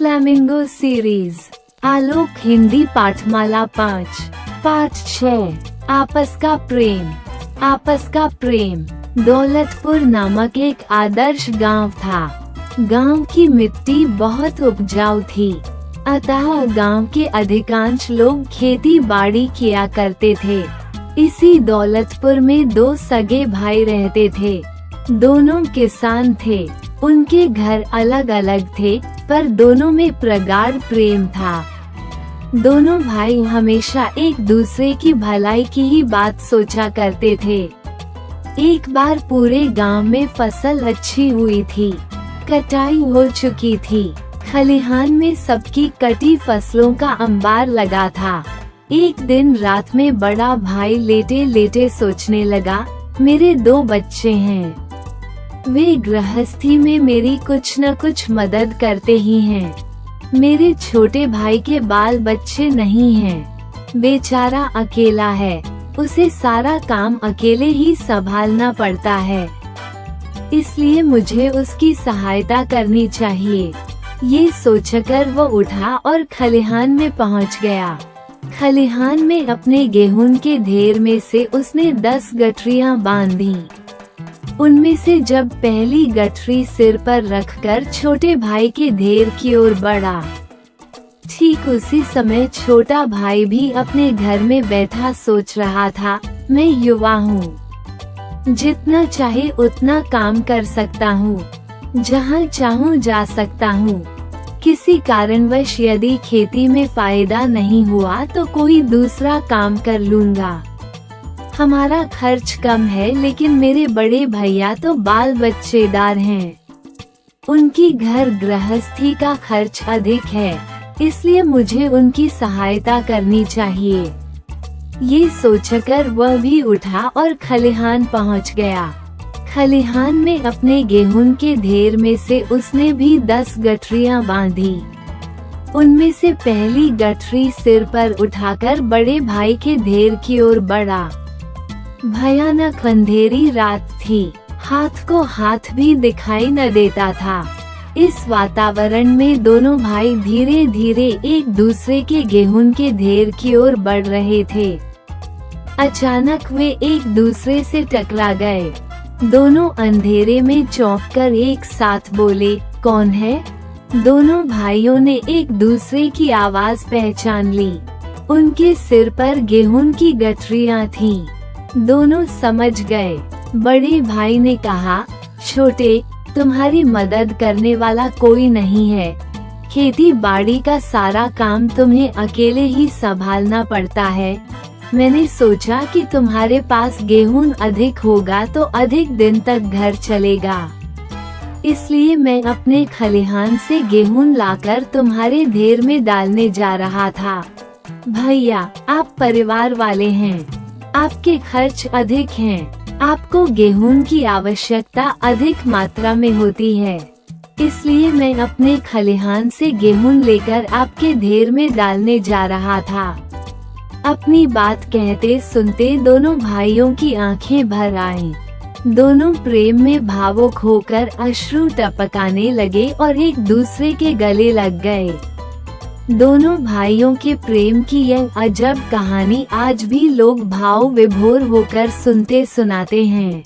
Flamingo series आलोक हिंदी पाठमाला 5 पाठ 6 आपस का प्रेम। आपस का प्रेम। दौलतपुर नामक एक आदर्श गांव था। गांव की मिट्टी बहुत उपजाऊ थी, अतः गांव के अधिकांश लोग खेती बाड़ी किया करते थे। इसी दौलतपुर में 2 सगे भाई रहते थे। दोनों किसान थे। उनके घर अलग अलग थे, पर दोनों में प्रगाढ़ प्रेम था। दोनों भाई हमेशा एक दूसरे की भलाई की ही बात सोचा करते थे। एक बार पूरे गांव में फसल अच्छी हुई थी, कटाई हो चुकी थी। खलिहान में सबकी कटी फसलों का अंबार लगा था। एक दिन रात में बड़ा भाई लेटे लेटे सोचने लगा, मेरे 2 बच्चे हैं, वे गृहस्थी में मेरी कुछ न कुछ मदद करते ही हैं। मेरे छोटे भाई के बाल बच्चे नहीं हैं, बेचारा अकेला है, उसे सारा काम अकेले ही संभालना पड़ता है, इसलिए मुझे उसकी सहायता करनी चाहिए। ये सोचकर वो उठा और खलिहान में पहुंच गया। खलिहान में अपने गेहूं के ढेर में से उसने 10 गठरियां बांधी। उनमें से जब पहली गठरी सिर पर रखकर छोटे भाई के ढेर की ओर बढ़ा, ठीक उसी समय छोटा भाई भी अपने घर में बैठा सोच रहा था, मैं युवा हूँ, जितना चाहे उतना काम कर सकता हूँ, जहाँ चाहूँ जा सकता हूँ। किसी कारणवश यदि खेती में फायदा नहीं हुआ तो कोई दूसरा काम कर लूँगा। हमारा खर्च कम है, लेकिन मेरे बड़े भैया तो बाल बच्चेदार हैं। उनकी घर गृहस्थी का खर्च अधिक है, इसलिए मुझे उनकी सहायता करनी चाहिए। ये सोचकर वह भी उठा और खलिहान पहुंच गया। खलिहान में अपने गेहूं के ढेर में से उसने भी 10 गठरियां बांधी। उनमें से पहली गठरी सिर पर उठाकर बड़े भाई के ढेर की ओर बढ़ा। भयानक अंधेरी रात थी, हाथ को हाथ भी दिखाई न देता था। इस वातावरण में दोनों भाई धीरे धीरे एक दूसरे के गेहूं के ढेर की ओर बढ़ रहे थे। अचानक वे एक दूसरे से टकरा गए। दोनों अंधेरे में चौंककर एक साथ बोले, कौन है? दोनों भाइयों ने एक दूसरे की आवाज पहचान ली। उनके सिर पर गेहूं की गठरियां थीं। दोनों समझ गए। बड़े भाई ने कहा, छोटे, तुम्हारी मदद करने वाला कोई नहीं है। खेती बाड़ी का सारा काम तुम्हें अकेले ही संभालना पड़ता है। मैंने सोचा कि तुम्हारे पास गेहूं अधिक होगा तो अधिक दिन तक घर चलेगा, इसलिए मैं अपने खलिहान से गेहूं लाकर तुम्हारे ढेर में डालने जा रहा था। भैया, आप परिवार वाले हैं, आपके खर्च अधिक हैं, आपको गेहूं की आवश्यकता अधिक मात्रा में होती है, इसलिए मैं अपने खलिहान से गेहूं लेकर आपके ढेर में डालने जा रहा था। अपनी बात कहते सुनते दोनों भाइयों की आंखें भर आईं। दोनों प्रेम में भावुक होकर अश्रु टपकाने लगे और एक दूसरे के गले लग गए। दोनों भाइयों के प्रेम की यह अजब कहानी आज भी लोग भाव विभोर होकर सुनते सुनाते हैं।